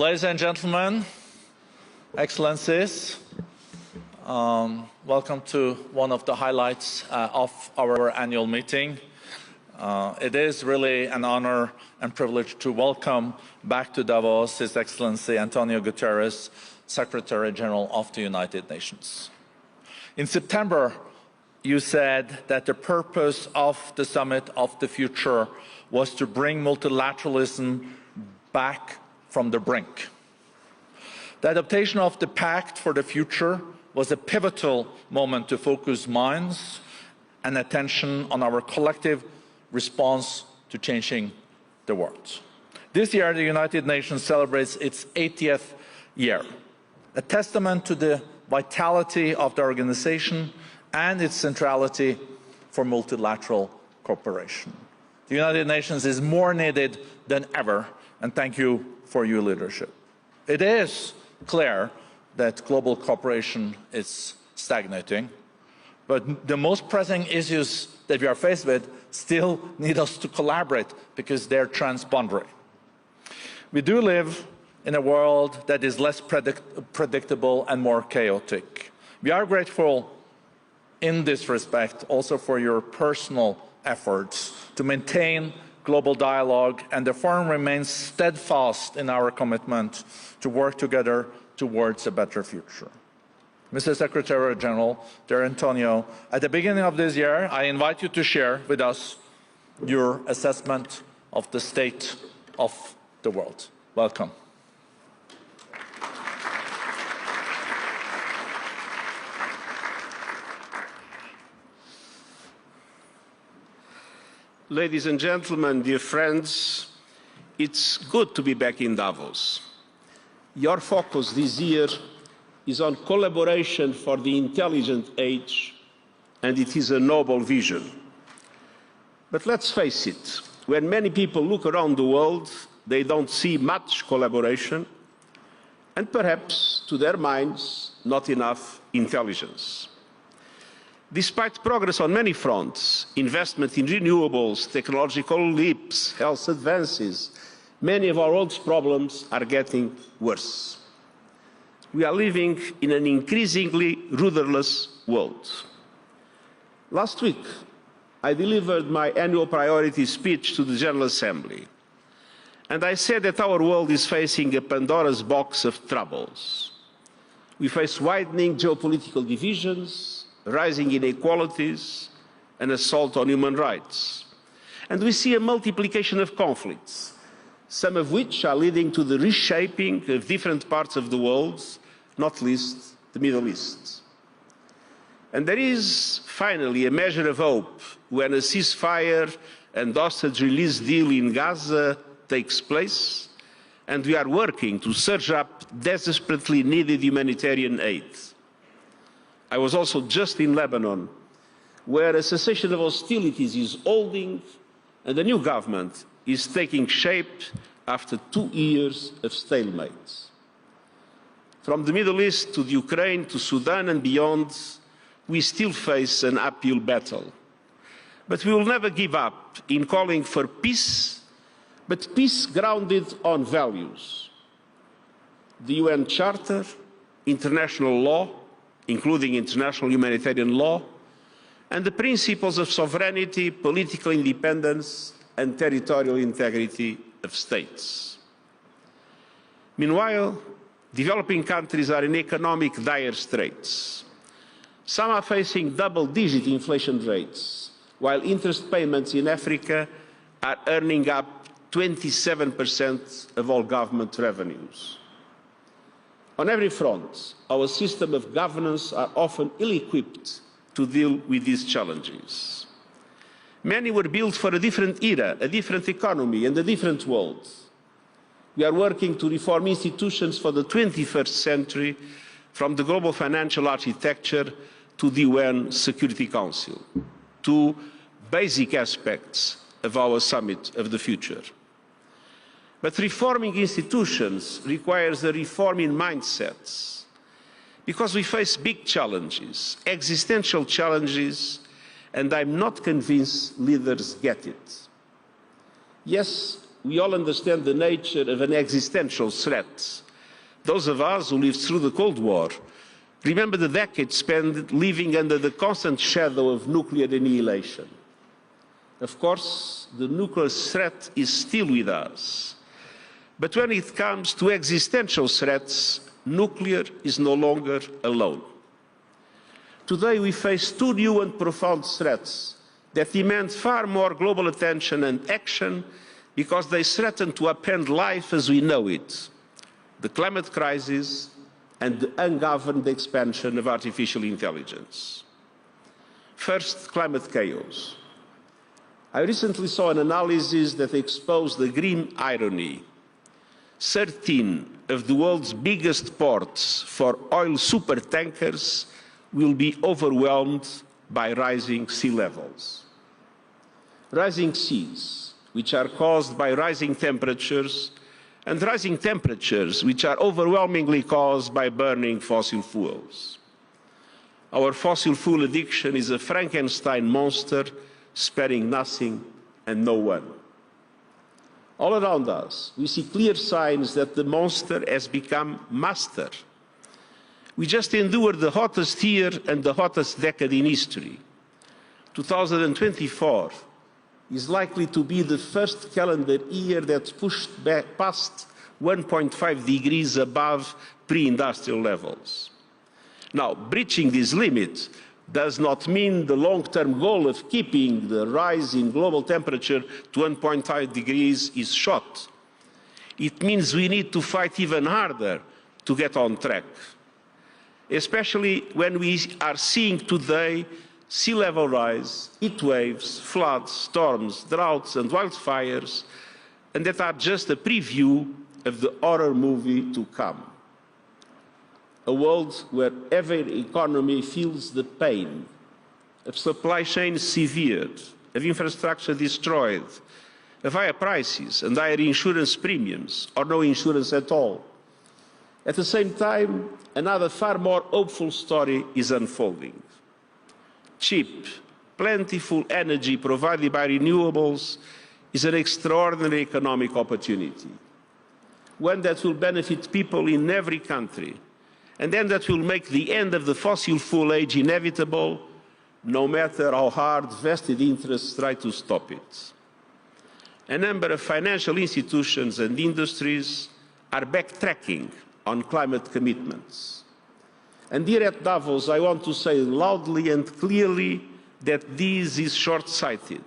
Ladies and gentlemen, Excellencies, welcome to one of the highlights of our annual meeting. It is really an honor and privilege to welcome back to Davos His Excellency Antonio Guterres, Secretary General of the United Nations. In September, you said that the purpose of the Summit of the Future was to bring multilateralism back from the brink. The adaptation of the Pact for the Future was a pivotal moment to focus minds and attention on our collective response to changing the world. This year, the United Nations celebrates its 80th year, a testament to the vitality of the organization and its centrality for multilateral cooperation. The United Nations is more needed than ever, and thank you for your leadership. It is clear that global cooperation is stagnating, but the most pressing issues that we are faced with still need us to collaborate because they're transboundary. We do live in a world that is less predictable and more chaotic. We are grateful in this respect also for your personal efforts to maintain global dialogue, and the Forum remains steadfast in our commitment to work together towards a better future. Mr. Secretary General, dear Antonio, at the beginning of this year, I invite you to share with us your assessment of the state of the world. Welcome. Ladies and gentlemen, dear friends, it's good to be back in Davos. Your focus this year is on collaboration for the intelligent age, and it is a noble vision. But let's face it, when many people look around the world, they don't see much collaboration, and perhaps, to their minds, not enough intelligence. Despite progress on many fronts, investment in renewables, technological leaps, health advances, many of our world's problems are getting worse. We are living in an increasingly rudderless world. Last week, I delivered my annual priority speech to the General Assembly, and I said that our world is facing a Pandora's box of troubles. We face widening geopolitical divisions, rising inequalities, and assault on human rights. And we see a multiplication of conflicts, some of which are leading to the reshaping of different parts of the world, not least the Middle East. And there is finally a measure of hope when a ceasefire and hostage release deal in Gaza takes place, and we are working to surge up desperately needed humanitarian aid. I was also just in Lebanon, where a cessation of hostilities is holding and a new government is taking shape after 2 years of stalemate. From the Middle East to the Ukraine to Sudan and beyond, we still face an uphill battle. But we will never give up in calling for peace, but peace grounded on values. The UN Charter, international law, including international humanitarian law, and the principles of sovereignty, political independence, and territorial integrity of states. Meanwhile, developing countries are in economic dire straits. Some are facing double-digit inflation rates, while interest payments in Africa are earning up 27% of all government revenues. On every front, our system of governance are often ill-equipped to deal with these challenges. Many were built for a different era, a different economy, and a different world. We are working to reform institutions for the 21st century, from the global financial architecture to the UN Security Council, two basic aspects of our Summit of the Future. But reforming institutions requires a reform in mindsets, because we face big challenges, existential challenges, and I'm not convinced leaders get it. Yes, we all understand the nature of an existential threat. Those of us who lived through the Cold War remember the decades spent living under the constant shadow of nuclear annihilation. Of course, the nuclear threat is still with us. But when it comes to existential threats, nuclear is no longer alone. Today we face two new and profound threats that demand far more global attention and action because they threaten to upend life as we know it: the climate crisis and the ungoverned expansion of artificial intelligence. First, climate chaos. I recently saw an analysis that exposed the grim irony. 13 of the world's biggest ports for oil supertankers will be overwhelmed by rising sea levels. Rising seas, which are caused by rising temperatures, and rising temperatures, which are overwhelmingly caused by burning fossil fuels. Our fossil fuel addiction is a Frankenstein monster, sparing nothing and no one. All around us, we see clear signs that the monster has become master. We just endured the hottest year and the hottest decade in history. 2024 is likely to be the first calendar year that's pushed back past 1.5 degrees above pre-industrial levels. Now, breaching this limit does not mean the long-term goal of keeping the rise in global temperature to 1.5 degrees is shot. It means we need to fight even harder to get on track, especially when we are seeing today sea level rise, heat waves, floods, storms, droughts and wildfires, and that are just a preview of the horror movie to come. A world where every economy feels the pain of supply chains severed, of infrastructure destroyed, of higher prices and higher insurance premiums, or no insurance at all. At the same time, another far more hopeful story is unfolding. Cheap, plentiful energy provided by renewables is an extraordinary economic opportunity, one that will benefit people in every country, and then that will make the end of the fossil fuel age inevitable, no matter how hard vested interests try to stop it. A number of financial institutions and industries are backtracking on climate commitments. And here at Davos, I want to say loudly and clearly that this is short-sighted.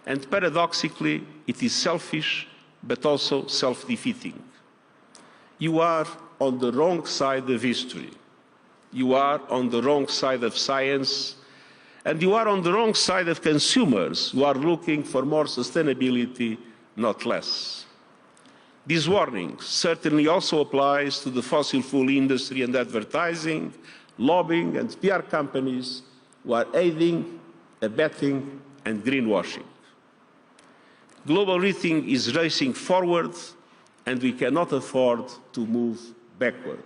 And paradoxically, it is selfish, but also self-defeating. You are on the wrong side of history. You are on the wrong side of science. And you are on the wrong side of consumers who are looking for more sustainability, not less. This warning certainly also applies to the fossil fuel industry and advertising, lobbying and PR companies who are aiding, abetting and greenwashing. Global heating is racing forward and we cannot afford to move backward.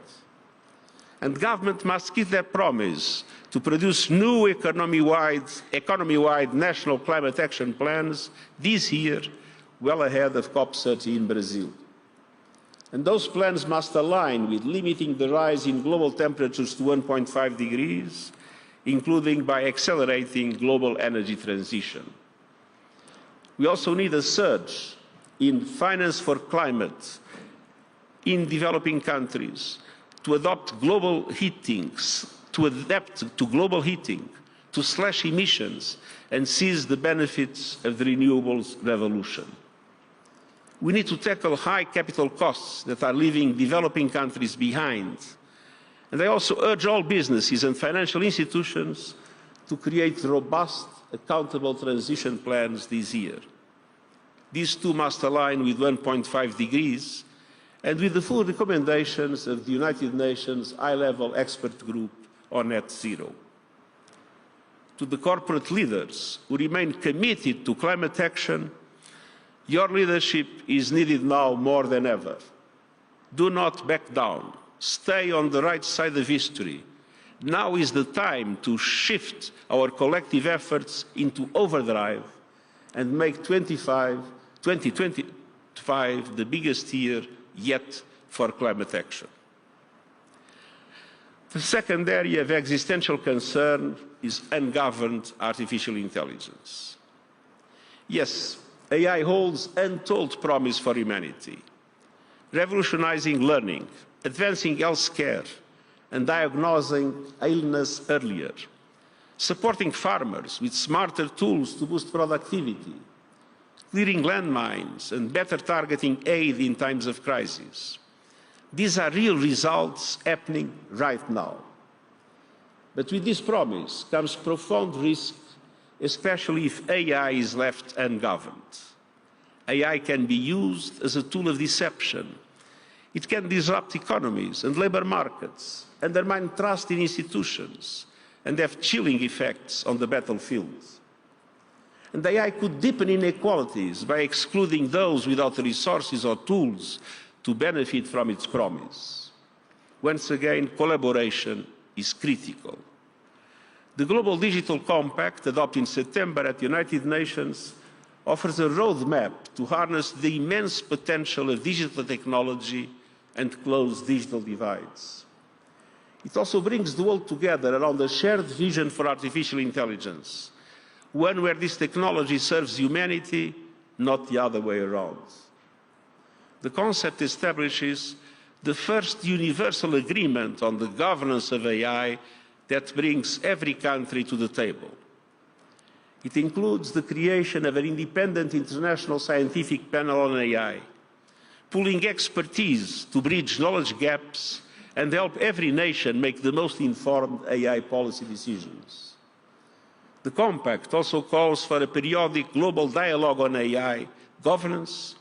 And government must keep their promise to produce new economy-wide national climate action plans this year, well ahead of COP30 in Brazil. And those plans must align with limiting the rise in global temperatures to 1.5 degrees, including by accelerating global energy transition. We also need a surge in finance for climate in developing countries to adapt to global heating, to slash emissions and seize the benefits of the renewables revolution. We need to tackle high capital costs that are leaving developing countries behind. And I also urge all businesses and financial institutions to create robust, accountable transition plans this year. These too must align with 1.5 degrees and with the full recommendations of the United Nations High-Level Expert Group on Net Zero. To the corporate leaders who remain committed to climate action, your leadership is needed now more than ever. Do not back down. Stay on the right side of history. Now is the time to shift our collective efforts into overdrive and make 2025 2025 the biggest year yet for climate action. The second area of existential concern is ungoverned artificial intelligence. Yes, AI holds untold promise for humanity, revolutionizing learning, advancing healthcare, and diagnosing illness earlier, supporting farmers with smarter tools to boost productivity, clearing landmines, and better targeting aid in times of crisis. These are real results happening right now. But with this promise comes profound risk, especially if AI is left ungoverned. AI can be used as a tool of deception. It can disrupt economies and labor markets, undermine trust in institutions, and have chilling effects on the battlefield. And AI could deepen inequalities by excluding those without the resources or tools to benefit from its promise. Once again, collaboration is critical. The Global Digital Compact, adopted in September at the United Nations, offers a roadmap to harness the immense potential of digital technology and close digital divides. It also brings the world together around a shared vision for artificial intelligence, one where this technology serves humanity, not the other way around. The concept establishes the first universal agreement on the governance of AI that brings every country to the table. It includes the creation of an independent international scientific panel on AI, pooling expertise to bridge knowledge gaps and help every nation make the most informed AI policy decisions. The Compact also calls for a periodic global dialogue on AI governance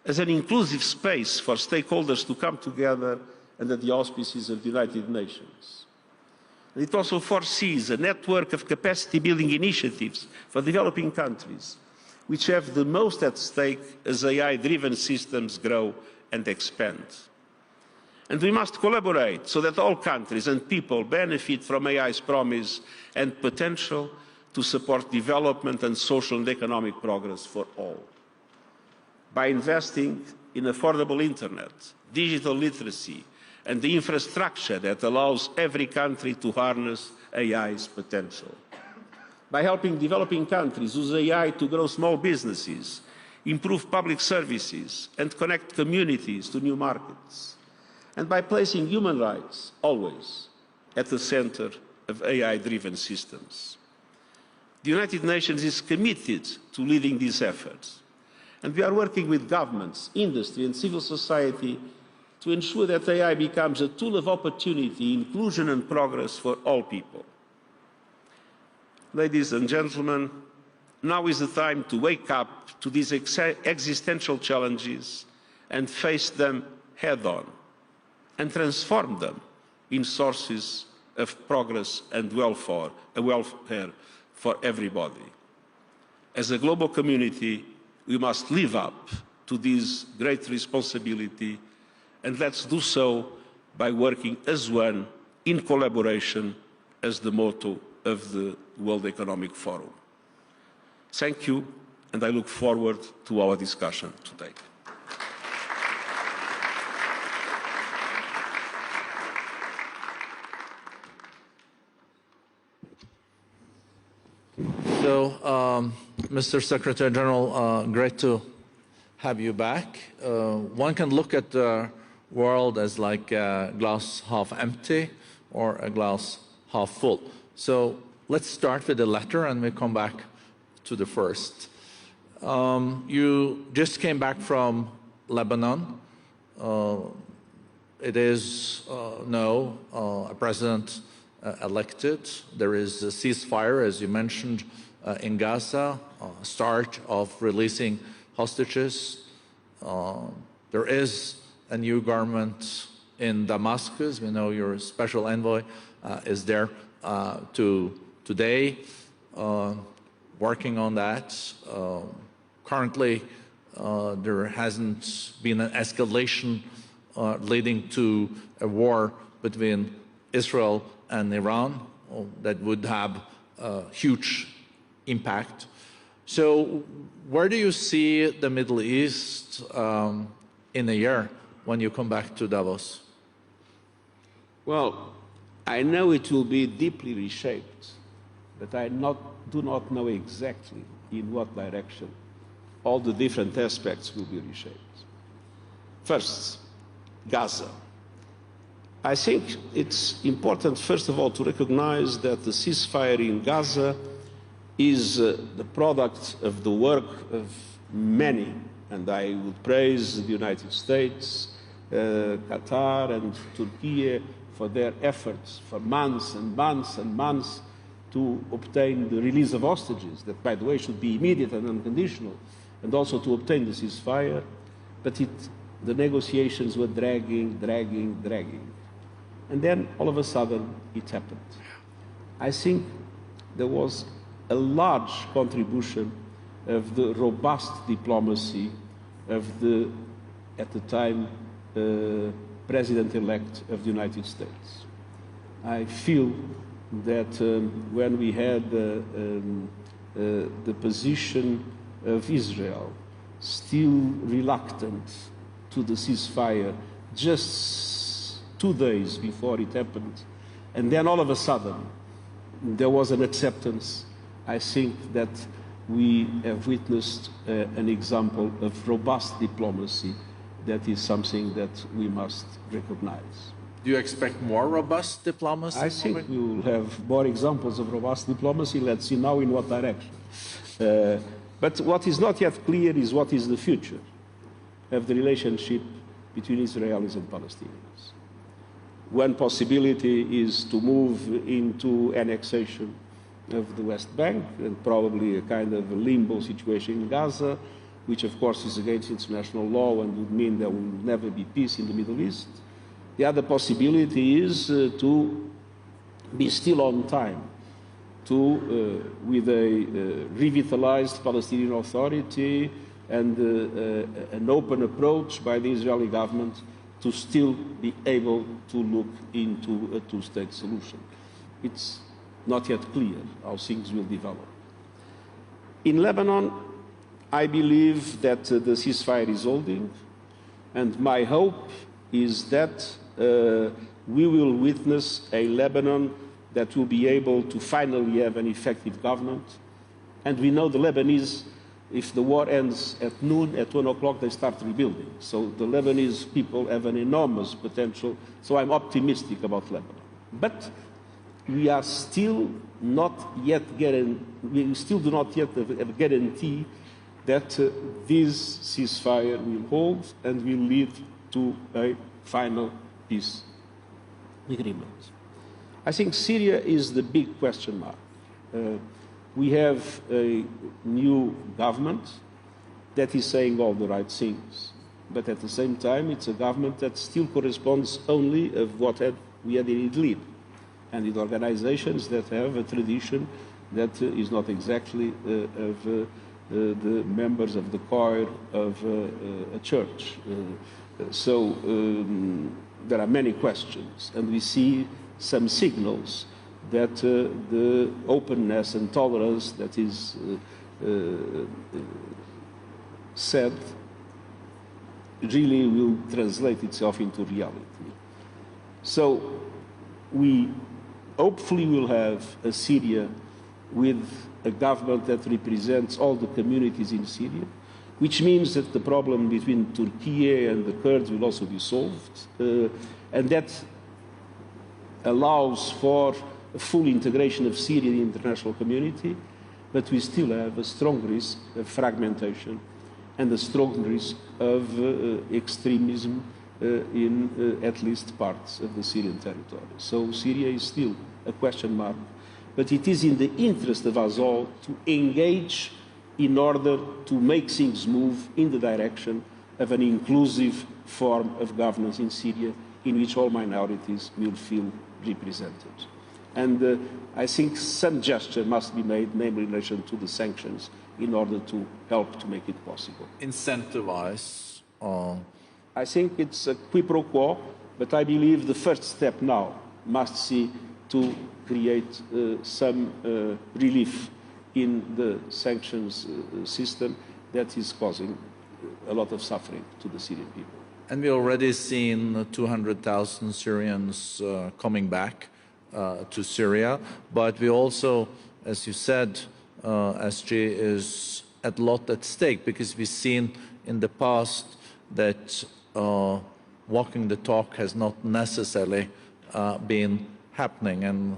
as an inclusive space for stakeholders to come together under the auspices of the United Nations. And it also foresees a network of capacity-building initiatives for developing countries, which have the most at stake as AI-driven systems grow and expand. And we must collaborate so that all countries and people benefit from AI's promise and potential to support development and social and economic progress for all. By investing in affordable internet, digital literacy, and the infrastructure that allows every country to harness AI's potential. By helping developing countries use AI to grow small businesses, improve public services, and connect communities to new markets. And by placing human rights always at the center of AI-driven systems. The United Nations is committed to leading these efforts. And we are working with governments, industry, and civil society to ensure that AI becomes a tool of opportunity, inclusion, and progress for all people. Ladies and gentlemen, now is the time to wake up to these existential challenges and face them head-on and transform them in sources of progress and welfare for everybody. As a global community, we must live up to this great responsibility, and let's do so by working as one, in collaboration, as the motto of the World Economic Forum. Thank you, and I look forward to our discussion today. So, Mr. Secretary General, great to have you back. One can look at the world as like a glass half empty or a glass half full. So let's start with the latter and we come back to the first. You just came back from Lebanon. It is now a president elected. There is a ceasefire, as you mentioned, in Gaza, start of releasing hostages. There is a new government in Damascus. We know your special envoy is there today working on that. Currently, there hasn't been an escalation leading to a war between Israel and Iran that would have a huge impact. So where do you see the Middle East next in a year when you come back to Davos? Well, I know it will be deeply reshaped, but I do not know exactly in what direction all the different aspects will be reshaped. First, Gaza. I think it's important, first of all, to recognize that the ceasefire in Gaza is the product of the work of many, and I would praise the United States, Qatar and Turkey for their efforts for months and months and months to obtain the release of hostages, that, by the way, should be immediate and unconditional, and also to obtain the ceasefire. But the negotiations were dragging. And then, all of a sudden, it happened. I think there was a large contribution of the robust diplomacy of the, at the time, President-elect of the United States. I feel that when we had the position of Israel still reluctant to the ceasefire just 2 days before it happened, and then all of a sudden there was an acceptance, I think that we have witnessed an example of robust diplomacy that is something that we must recognize. Do you expect more robust diplomacy? I think we will have more examples of robust diplomacy. Let's see now in what direction. But what is not yet clear is what is the future of the relationship between Israelis and Palestinians. One possibility is to move into annexation of the West Bank and probably a kind of a limbo situation in Gaza, which of course is against international law and would mean there will never be peace in the Middle East. The other possibility is to be still on time with a revitalized Palestinian Authority and an open approach by the Israeli government to still be able to look into a two-state solution. It's not yet clear how things will develop. In Lebanon, I believe that the ceasefire is holding, and my hope is that we will witness a Lebanon that will be able to finally have an effective government. And we know the Lebanese, if the war ends at noon, at 1 o'clock, they start rebuilding. So the Lebanese people have an enormous potential. So I'm optimistic about Lebanon. But we are still not yet we still do not yet have a guarantee that this ceasefire will hold and will lead to a final peace agreement. I think Syria is the big question mark. We have a new government that is saying all the right things, but at the same time it's a government that still corresponds only of what we had in Idlib, and in organizations that have a tradition that is not exactly of the members of the choir of a church. So there are many questions, and we see some signals that the openness and tolerance that is said really will translate itself into reality. So we hopefully will have a Syria with a government that represents all the communities in Syria, which means that the problem between Turkey and the Kurds will also be solved, and that allows for a full integration of Syria in the international community, but we still have a strong risk of fragmentation and a strong risk of extremism in at least parts of the Syrian territory. So Syria is still a question mark, but it is in the interest of us all to engage in order to make things move in the direction of an inclusive form of governance in Syria in which all minorities will feel represented. And I think some gesture must be made, namely in relation to the sanctions, in order to help to make it possible. Incentivize? I think it's a quid pro quo, but I believe the first step now must see to create some relief in the sanctions system that is causing a lot of suffering to the Syrian people. And we've already seen 200,000 Syrians coming back to Syria, but we also, as you said, SG, is a lot at stake, because we've seen in the past that walking the talk has not necessarily been happening, and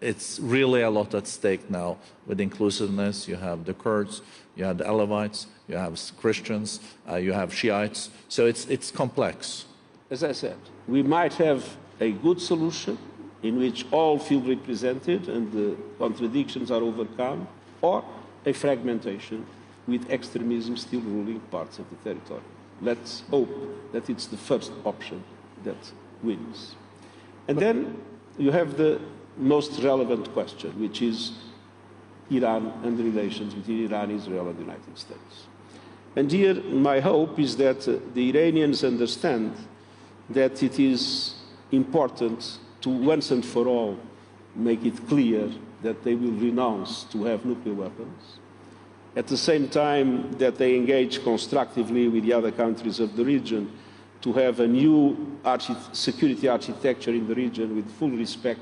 it's really a lot at stake now with inclusiveness. You have the Kurds, you have the Alawites, you have Christians, you have Shiites, so it's complex. As I said, we might have a good solution in which all feel represented and the contradictions are overcome, or a fragmentation with extremism still ruling parts of the territory. Let's hope that it's the first option that wins. And then you have the most relevant question, which is Iran and the relations between Iran, Israel, and the United States. And here, my hope is that the Iranians understand that it is important to once and for all make it clear that they will renounce to have nuclear weapons. At the same time that they engage constructively with the other countries of the region to have a new security architecture in the region with full respect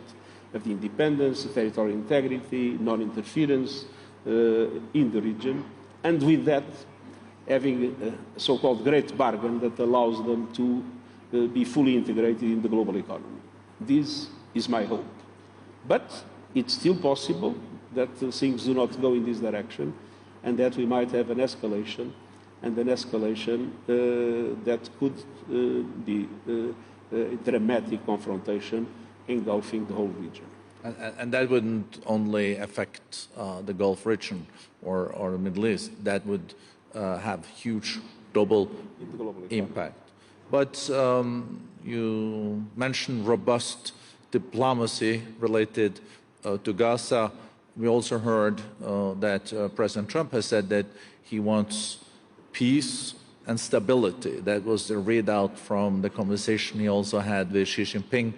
of the independence, territorial integrity, non-interference in the region, and with that having a so-called great bargain that allows them to be fully integrated in the global economy. This is my hope. But it's still possible that things do not go in this direction, and that we might have an escalation, and an escalation that could be a dramatic confrontation engulfing the whole region. And that wouldn't only affect the Gulf region or the Middle East, that would have huge global impact. But you mentioned robust diplomacy related to Gaza. We also heard that President Trump has said that he wants peace and stability. That was the readout from the conversation he also had with Xi Jinping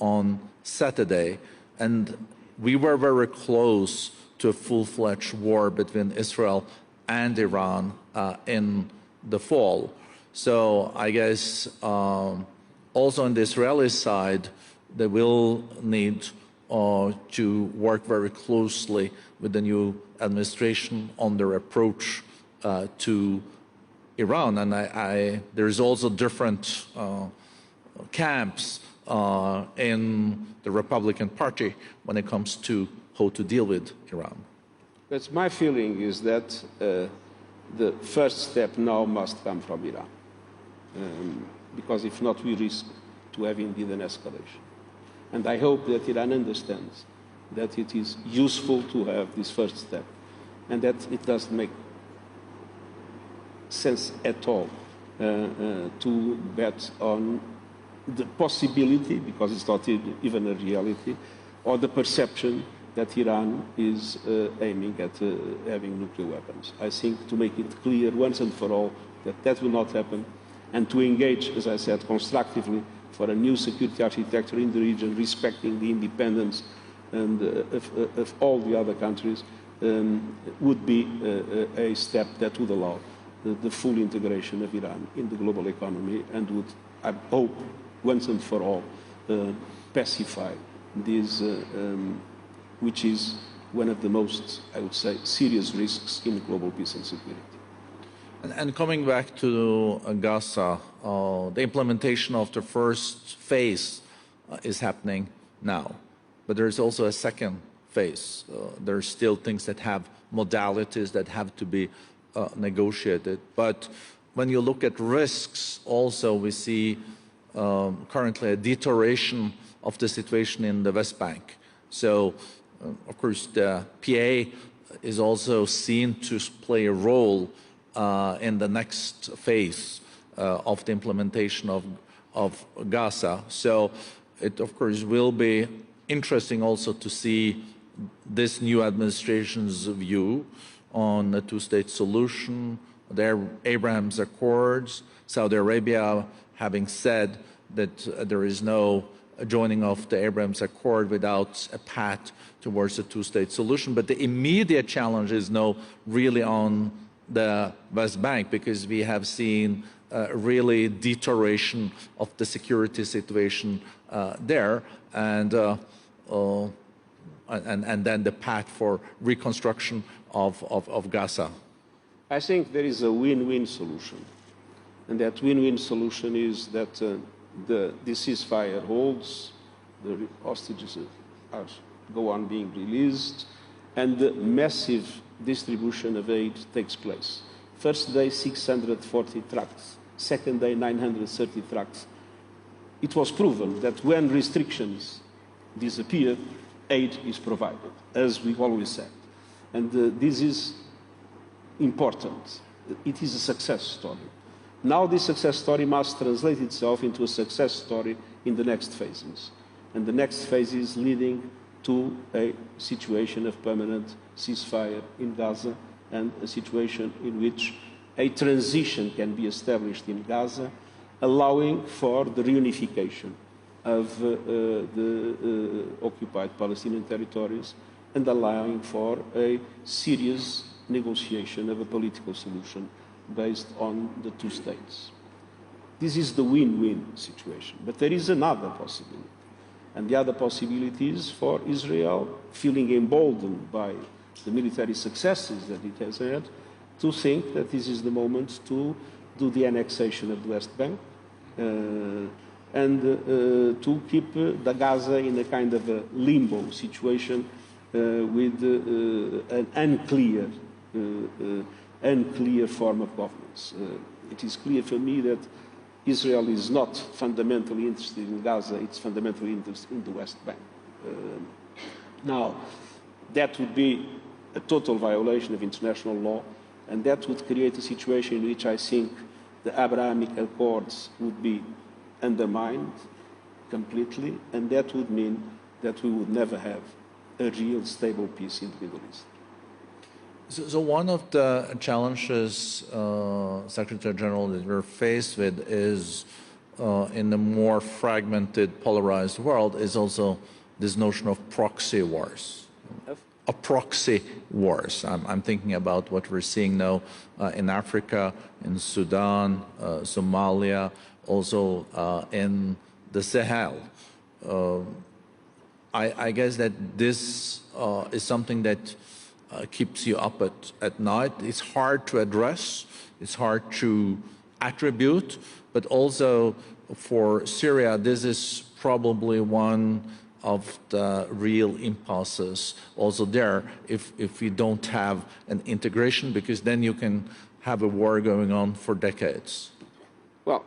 on Saturday. And we were very close to a full-fledged war between Israel and Iran in the fall. So I guess also on the Israeli side, they will need to work very closely with the new administration on their approach to Iran. And there's also different camps in the Republican Party when it comes to how to deal with Iran. But my feeling is that the first step now must come from Iran, because if not, we risk to have indeed an escalation. And I hope that Iran understands that it is useful to have this first step, and that it doesn't make sense at all to bet on the possibility, because it's not even a reality, or the perception that Iran is aiming at having nuclear weapons. I think to make it clear once and for all that that will not happen, and to engage, as I said, constructively for a new security architecture in the region, respecting the independence and of all the other countries, would be a step that would allow the full integration of Iran in the global economy, and would, I hope, once and for all, pacify this, which is one of the most, I would say, serious risks in global peace and security. And coming back to Gaza, the implementation of the first phase is happening now, but there is also a second phase. There are still things that have modalities that have to be negotiated. But when you look at risks, also we see currently a deterioration of the situation in the West Bank. So, of course, the PA is also seen to play a role in the next phase of the implementation of Gaza. So it, of course, will be interesting also to see this new administration's view on the two-state solution, their Abraham's Accords, Saudi Arabia having said that there is no joining of the Abraham's Accord without a path towards a two-state solution. But the immediate challenge is now really on the West Bank, because we have seen really deterioration of the security situation there, and then the path for reconstruction of Gaza? I think there is a win-win solution. And that win-win solution is that the ceasefire holds, the hostages go on being released, and the massive distribution of aid takes place. First day, 640 trucks. Second day, 930 trucks. It was proven that when restrictions disappear, aid is provided, as we always said. And this is important. It is a success story. Now this success story must translate itself into a success story in the next phases. And the next phase is leading to a situation of permanent ceasefire in Gaza and a situation in which a transition can be established in Gaza, allowing for the reunification of the occupied Palestinian territories and allowing for a serious negotiation of a political solution based on the two states. This is the win-win situation. But there is another possibility. And the other possibility is for Israel, feeling emboldened by the military successes that it has had, to think that this is the moment to do the annexation of the West Bank and to keep the Gaza in a kind of a limbo situation with an unclear form of governance. It is clear for me that Israel is not fundamentally interested in Gaza, it's fundamentally interested in the West Bank. Now, that would be a total violation of international law, and that would create a situation in which I think the Abrahamic Accords would be undermined completely, and that would mean that we would never have a real stable peace in the Middle East. So one of the challenges, Secretary General, that we're faced with is in the more fragmented, polarized world is also this notion of proxy wars. Proxy wars. I'm thinking about what we're seeing now in Africa, in Sudan, Somalia, also in the Sahel. I guess that this is something that keeps you up at night. It's hard to address, it's hard to attribute, but also for Syria, this is probably one of the real impasses also there if we don't have an integration, because then you can have a war going on for decades. Well,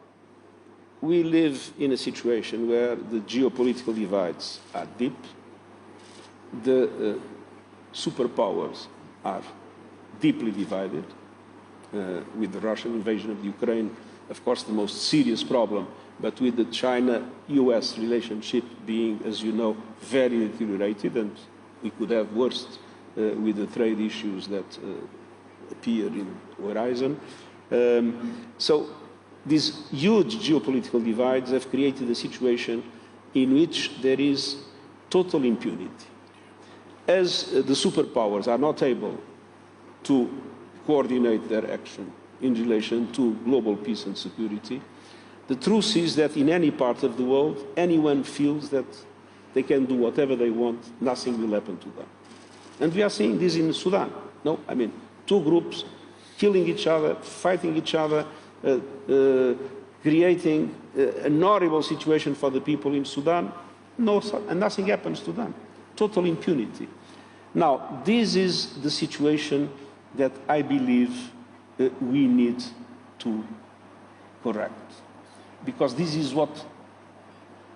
we live in a situation where the geopolitical divides are deep. The superpowers are deeply divided with the Russian invasion of Ukraine, of course, the most serious problem, but with the China-US relationship being, as you know, very deteriorated, and we could have worse with the trade issues that appear in the horizon. So these huge geopolitical divides have created a situation in which there is total impunity. As the superpowers are not able to coordinate their action in relation to global peace and security, the truth is that in any part of the world, anyone feels that they can do whatever they want, nothing will happen to them. And we are seeing this in Sudan. No, I mean, two groups killing each other, fighting each other, creating an horrible situation for the people in Sudan, and nothing happens to them. Total impunity. Now, this is the situation that I believe we need to correct, because this is what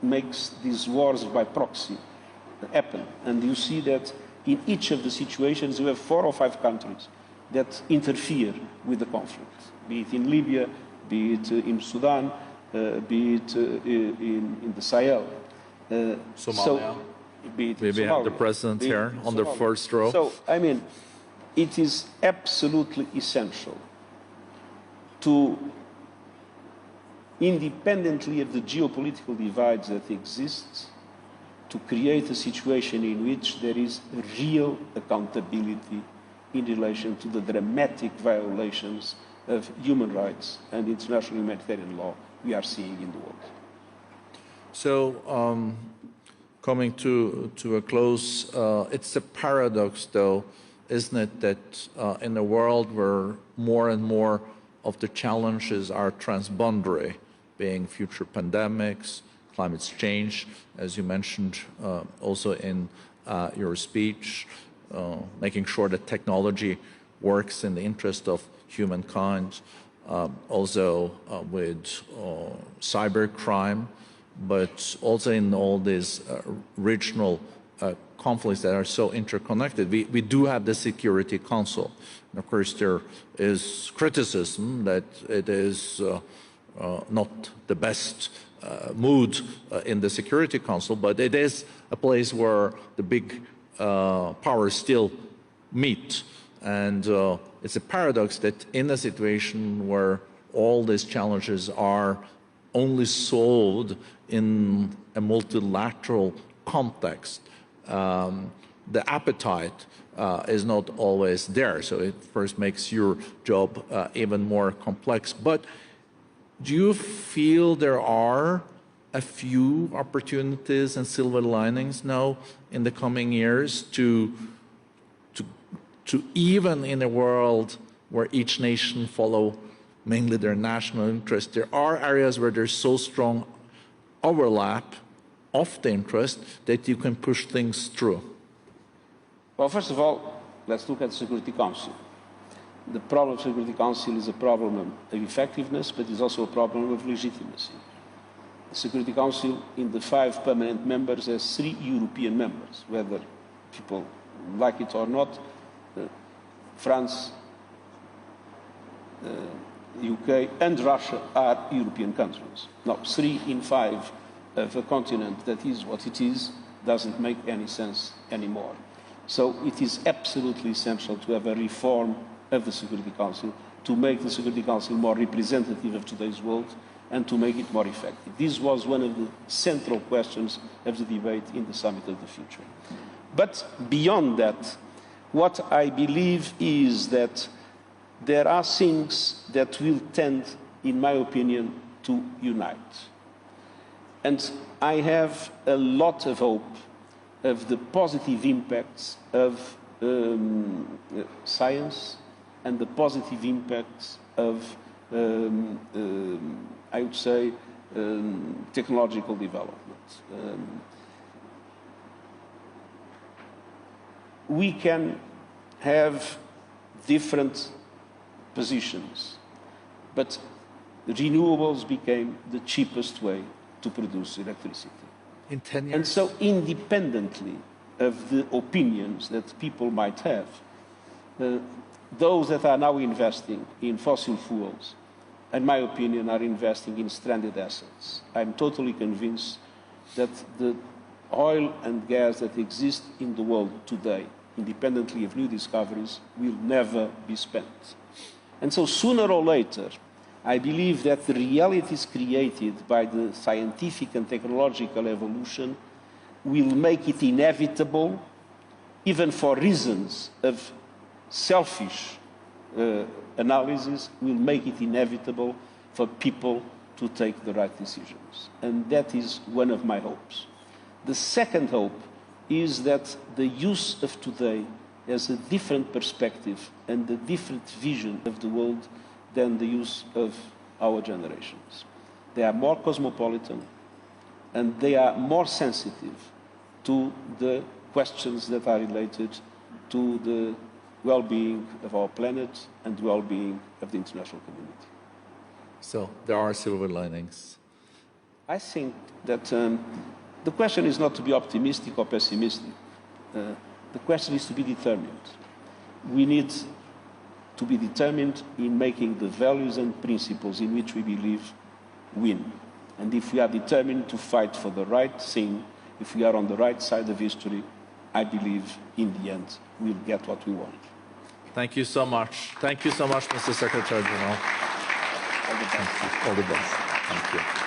makes these wars by proxy happen. And you see that in each of the situations you have 4 or 5 countries that interfere with the conflict, be it in Libya, be it in Sudan, be it in the Sahel. Somalia. We have the president here on the first row. So, I mean, it is absolutely essential to, independently of the geopolitical divides that exist, to create a situation in which there is real accountability in relation to the dramatic violations of human rights and international humanitarian law we are seeing in the world. So, coming to a close, it's a paradox, though, isn't it, that in a world where more and more of the challenges are transboundary, being future pandemics, climate change, as you mentioned also in your speech, making sure that technology works in the interest of humankind, also with cybercrime, but also in all these regional conflicts that are so interconnected. We do have the Security Council. And of course, there is criticism that it is not the best mood in the Security Council, but it is a place where the big powers still meet. And it's a paradox that in a situation where all these challenges are only solved in a multilateral context, the appetite is not always there. So it first makes your job even more complex. But do you feel there are a few opportunities and silver linings now in the coming years to even in a world where each nation follow mainly their national interest, there are areas where there's so strong overlap of the interest that you can push things through? Well, first of all, let's look at the Security Council. The problem of the Security Council is a problem of effectiveness, but it's also a problem of legitimacy. The Security Council, in the 5 permanent members, has 3 European members, whether people like it or not. France, UK and Russia are European countries. Now, 3 in 5 of a continent that is what it is doesn't make any sense anymore. So it is absolutely essential to have a reform of the Security Council, to make the Security Council more representative of today's world and to make it more effective. This was one of the central questions of the debate in the Summit of the Future. But beyond that, what I believe is that there are things that will tend, in my opinion, to unite. And I have a lot of hope of the positive impacts of science and the positive impacts of, I would say, technological development. We can have different positions, but renewables became the cheapest way to produce electricity. In 10 years? And so independently of the opinions that people might have, those that are now investing in fossil fuels, in my opinion, are investing in stranded assets. I'm totally convinced that the oil and gas that exist in the world today, independently of new discoveries, will never be spent. And so sooner or later, I believe that the realities created by the scientific and technological evolution will make it inevitable, even for reasons of selfish analysis, will make it inevitable for people to take the right decisions. And that is one of my hopes. The second hope is that the youth of today has a different perspective and a different vision of the world than the youth of our generations. They are more cosmopolitan and they are more sensitive to the questions that are related to the well-being of our planet and the well-being of the international community. So there are silver linings. I think that the question is not to be optimistic or pessimistic. The question is to be determined. We need to be determined in making the values and principles in which we believe win. And if we are determined to fight for the right thing, if we are on the right side of history, I believe in the end we'll get what we want. Thank you so much. Thank you so much, Mr. Secretary General. All the best. All the best. Thank you.